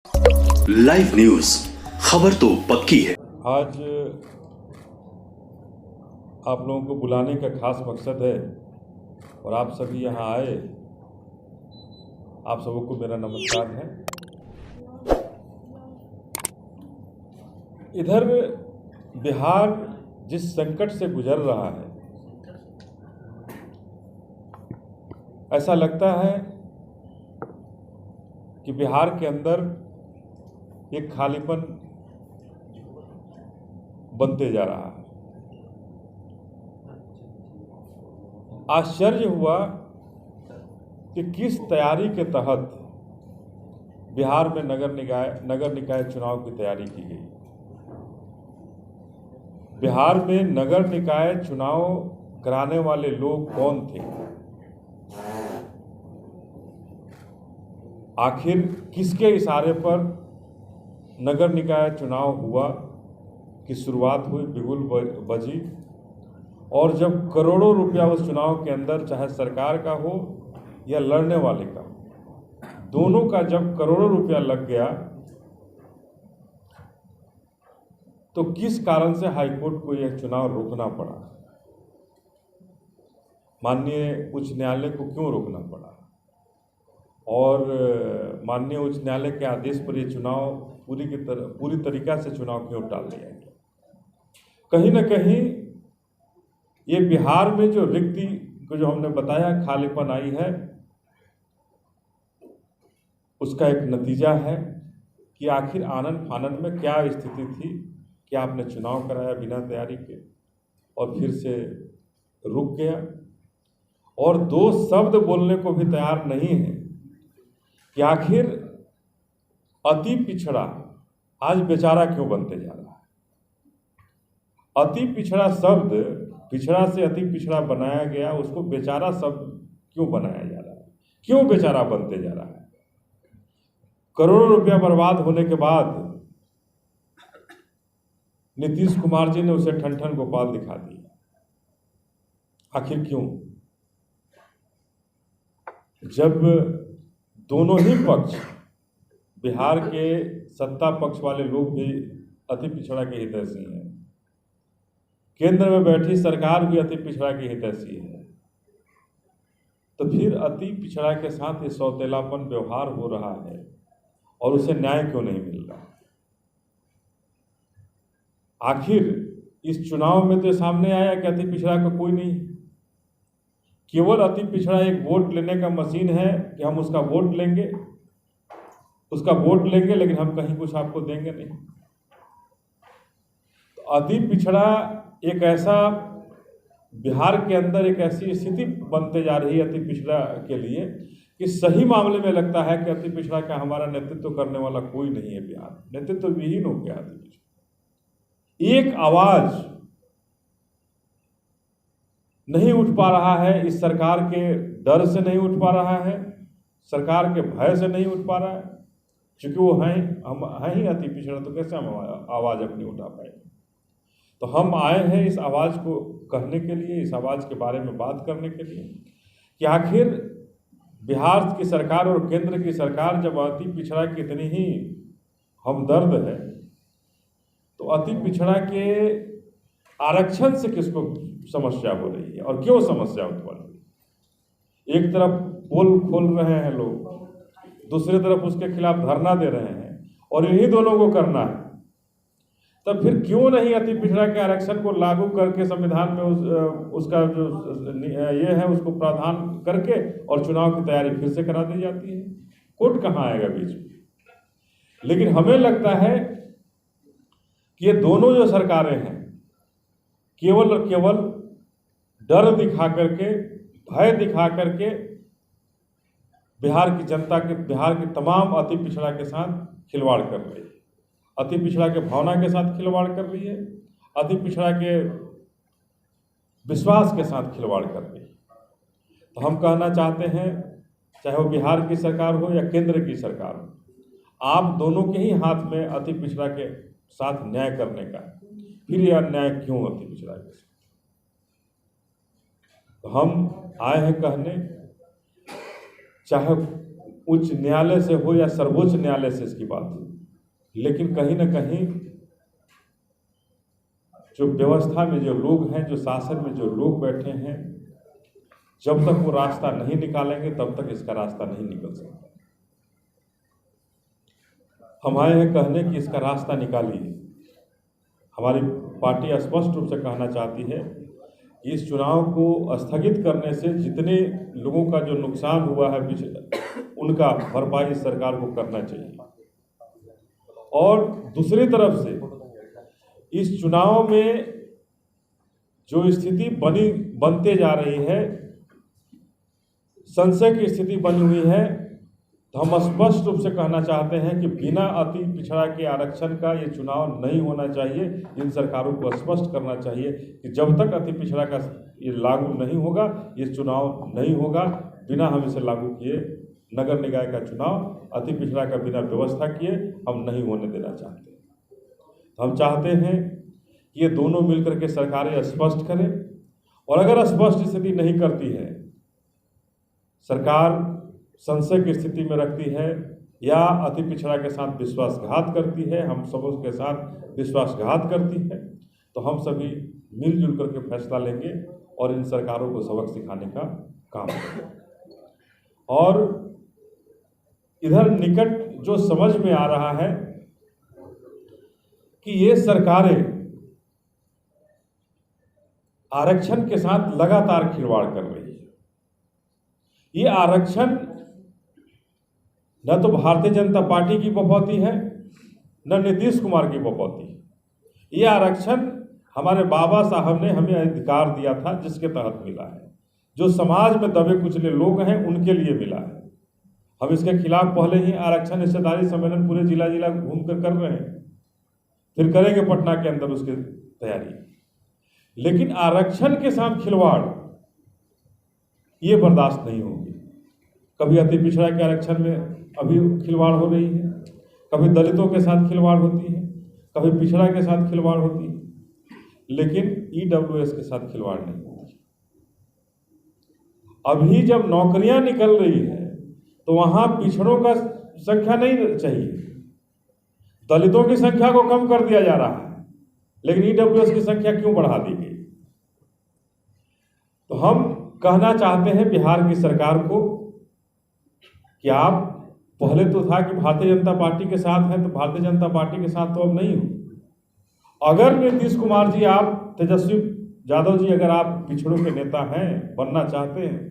Live news, खबर तो पक्की है। आज आप लोगों को बुलाने का खास मकसद है और आप सभी यहाँ आए। आप सबों को मेरा नमस्कार है। इधर बिहार जिस संकट से गुजर रहा है, ऐसा लगता है कि बिहार के अंदर एक खालीपन बनते जा रहा है। आश्चर्य हुआ कि किस तैयारी के तहत बिहार में नगर निकाय चुनाव की तैयारी की गई। बिहार में नगर निकाय चुनाव कराने वाले लोग कौन थे? आखिर किसके इशारे पर नगर निकाय चुनाव हुआ की शुरुआत हुई, बिगुल बजी, और जब करोड़ों रुपया उस चुनाव के अंदर, चाहे सरकार का हो या लड़ने वाले का, दोनों का जब करोड़ों रुपया लग गया, तो किस कारण से हाईकोर्ट को यह चुनाव रोकना पड़ा? माननीय उच्च न्यायालय को क्यों रोकना पड़ा? और माननीय उच्च न्यायालय के आदेश पर यह चुनाव पूरी तरीका से चुनाव क्यों टाल दिया गया? कहीं न कहीं ये बिहार में जो रिक्ति को, जो हमने बताया, खालीपन आई है, उसका एक नतीजा है कि आखिर आनन फानन में क्या स्थिति थी कि आपने चुनाव कराया बिना तैयारी के और फिर से रुक गया, और दो शब्द बोलने को भी तैयार नहीं है कि आखिर अति पिछड़ा आज बेचारा क्यों बनते जा रहा है। अति पिछड़ा शब्द, पिछड़ा से अति पिछड़ा बनाया गया, उसको बेचारा शब्द क्यों बनाया जा रहा है? क्यों बेचारा बनते जा रहा है? करोड़ों रुपया बर्बाद होने के बाद नीतीश कुमार जी ने उसे ठन गोपाल दिखा दिया। आखिर क्यों? जब दोनों ही पक्ष, बिहार के सत्ता पक्ष वाले लोग भी अति पिछड़ा के हितैषी हैं, केंद्र में बैठी सरकार भी अति पिछड़ा की हितैषी है, तो फिर अति पिछड़ा के साथ ये सौतेलापन व्यवहार हो रहा है और उसे न्याय क्यों नहीं मिल रहा? आखिर इस चुनाव में तो सामने आया कि अति पिछड़ा का कोई नहीं, केवल अति पिछड़ा एक वोट लेने का मशीन है कि हम उसका वोट लेंगे, लेकिन हम कहीं कुछ आपको देंगे नहीं। तो अति पिछड़ा एक ऐसा, बिहार के अंदर एक ऐसी स्थिति बनते जा रही है अति पिछड़ा के लिए कि सही मामले में लगता है कि अति पिछड़ा का हमारा नेतृत्व करने वाला कोई नहीं है। बिहार नेतृत्व विहीन हो गया। अति पिछड़ा एक आवाज नहीं उठ पा रहा है, इस सरकार के डर से नहीं उठ पा रहा है, सरकार के भय से नहीं उठ पा रहा है, क्योंकि वो हम हैं ही अति पिछड़ा, तो कैसे हम आवाज अपनी उठा पाएंगे? तो हम आए हैं इस आवाज को कहने के लिए, इस आवाज के बारे में बात करने के लिए कि आखिर बिहार की सरकार और केंद्र की सरकार जब अति पिछड़ा की इतनी ही हमदर्द है, तो अति पिछड़ा के आरक्षण से किसको समस्या हो रही है और क्यों समस्या उत्पन्न हुई? एक तरफ पोल खोल रहे हैं लोग, दूसरी तरफ उसके खिलाफ धरना दे रहे हैं, और इन्हीं दोनों को करना है। तब फिर क्यों नहीं अति पिछड़ा के आरक्षण को लागू करके संविधान में उसका जो ये है उसको प्रावधान करके और चुनाव की तैयारी फिर से करा दी जाती है? कोर्ट कहाँ आएगा बीच में? लेकिन हमें लगता है कि ये दोनों जो सरकारें हैं, केवल और केवल डर दिखा करके, भय दिखा करके बिहार की जनता के, बिहार के तमाम अति पिछड़ा के साथ खिलवाड़ कर रही है, अति पिछड़ा के भावना के साथ खिलवाड़ कर रही है, अति पिछड़ा के विश्वास के साथ खिलवाड़ कर रही है। तो हम कहना चाहते हैं, चाहे वो बिहार की सरकार हो या केंद्र की सरकार हो, आप दोनों के ही हाथ में अति पिछड़ा के साथ न्याय करने का है। फिर यह अन्याय क्यों अति पिछड़ा के साथ? तो हम आए हैं कहने, चाहे उच्च न्यायालय से हो या सर्वोच्च न्यायालय से इसकी बात हो, लेकिन कहीं ना कहीं जो व्यवस्था में जो लोग हैं, जो शासन में जो लोग बैठे हैं, जब तक वो रास्ता नहीं निकालेंगे तब तक इसका रास्ता नहीं निकल सकता। हम आए हैं कहने कि इसका रास्ता निकालिए। हमारी पार्टी स्पष्ट रूप से कहना चाहती है कि इस चुनाव को स्थगित करने से जितने लोगों का जो नुकसान हुआ है उनका भरपाई सरकार को करना चाहिए। और दूसरी तरफ से इस चुनाव में जो स्थिति बनते जा रही है, संशय की स्थिति बनी हुई है, तो हम स्पष्ट रूप से कहना चाहते हैं कि बिना अति पिछड़ा के आरक्षण का ये चुनाव नहीं होना चाहिए। इन सरकारों को स्पष्ट करना चाहिए कि जब तक अति पिछड़ा का ये लागू नहीं होगा, ये चुनाव नहीं होगा। बिना हम इसे लागू किए नगर निकाय का चुनाव अति पिछड़ा का बिना व्यवस्था किए हम नहीं होने देना चाहते। हम चाहते हैं कि ये दोनों मिलकर के सरकारें स्पष्ट करें, और अगर स्पष्ट स्थिति नहीं करती है, सरकार संशय की स्थिति में रखती है या अति पिछड़ा के साथ विश्वासघात करती है, हम सबों के साथ विश्वासघात करती है, तो हम सभी मिलजुल करके फैसला लेंगे और इन सरकारों को सबक सिखाने का काम करेंगे। और इधर निकट जो समझ में आ रहा है कि ये सरकारें आरक्षण के साथ लगातार खिलवाड़ कर रही है। ये आरक्षण न तो भारतीय जनता पार्टी की बपौती है, न नीतीश कुमार की बपौती है। ये आरक्षण हमारे बाबा साहब ने हमें अधिकार दिया था, जिसके तहत मिला है। जो समाज में दबे कुचले लोग हैं उनके लिए मिला है। हम इसके खिलाफ पहले ही आरक्षण हिस्सेदारी सम्मेलन पूरे जिला जिला घूमकर कर रहे हैं, फिर करेंगे पटना के अंदर उसकी तैयारी। लेकिन आरक्षण के साथ खिलवाड़ ये बर्दाश्त नहीं होगी। कभी अति पिछड़ा के आरक्षण में अभी खिलवाड़ हो रही है, कभी दलितों के साथ खिलवाड़ होती है, कभी पिछड़ा के साथ खिलवाड़ होती है, लेकिन ईडब्ल्यूएस के साथ खिलवाड़ नहीं होती। अभी जब नौकरियां निकल रही है तो वहां पिछड़ों का संख्या नहीं चाहिए, दलितों की संख्या को कम कर दिया जा रहा है, लेकिन ईडब्ल्यूएस की संख्या क्यों बढ़ा दी गई? तो हम कहना चाहते हैं बिहार की सरकार को कि आप पहले तो था कि भारतीय जनता पार्टी के साथ हैं, तो भारतीय जनता पार्टी के साथ तो अब नहीं हो। अगर नीतीश कुमार जी, आप तेजस्वी यादव जी, अगर आप पिछड़ों के नेता हैं, बनना चाहते हैं,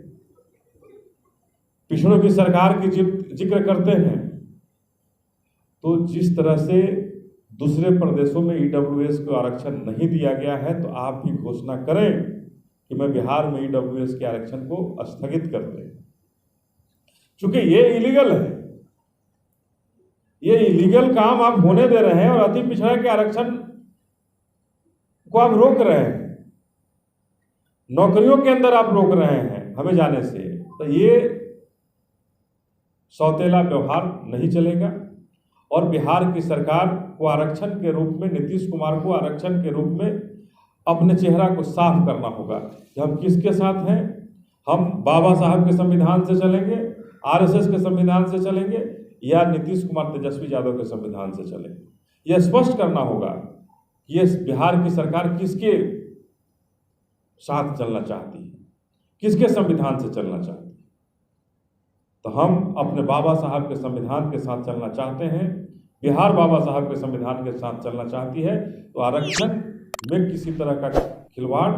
पिछड़ों की सरकार की जिक्र करते हैं, तो जिस तरह से दूसरे प्रदेशों में ईडब्ल्यूएस को आरक्षण नहीं दिया गया है, तो आप भी घोषणा करें कि मैं बिहार में ईडब्ल्यूएस के आरक्षण को स्थगित कर दें। चूंकि ये इलीगल है, ये इलीगल काम आप होने दे रहे हैं और अति पिछड़ा के आरक्षण को आप रोक रहे हैं, नौकरियों के अंदर आप रोक रहे हैं हमें जाने से, तो ये सौतेला व्यवहार नहीं चलेगा। और बिहार की सरकार को आरक्षण के रूप में, नीतीश कुमार को आरक्षण के रूप में अपने चेहरा को साफ करना होगा कि हम किसके साथ हैं। हम बाबा साहब के संविधान से चलेंगे, आरएसएस के संविधान से चलेंगे, या नीतीश कुमार तेजस्वी यादव के संविधान से चलेंगे। यह स्पष्ट करना होगा कि ये बिहार की सरकार किसके साथ चलना चाहती है, किसके संविधान से चलना चाहती है। तो हम अपने बाबा साहब के संविधान के साथ चलना चाहते हैं, बिहार बाबा साहब के संविधान के साथ चलना चाहती है, तो आरक्षण में किसी तरह का खिलवाड़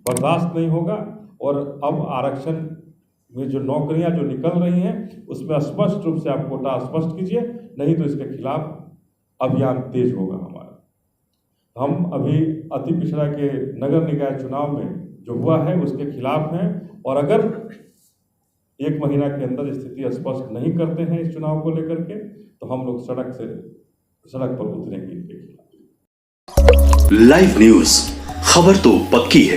बर्दाश्त नहीं होगा। और अब आरक्षण में जो नौकरियां जो निकल रही हैं उसमें स्पष्ट रूप से आप कोटा स्पष्ट कीजिए, नहीं तो इसके खिलाफ अभियान तेज होगा हमारा। हम अभी अति पिछड़ा के नगर निकाय चुनाव में जो हुआ है उसके खिलाफ हैं, और अगर 1 महीना के अंदर स्थिति स्पष्ट नहीं करते हैं इस चुनाव को लेकर के, तो हम लोग सड़क पर उतरेंगे इनके खिलाफ। लाइव न्यूज, खबर तो पक्की है।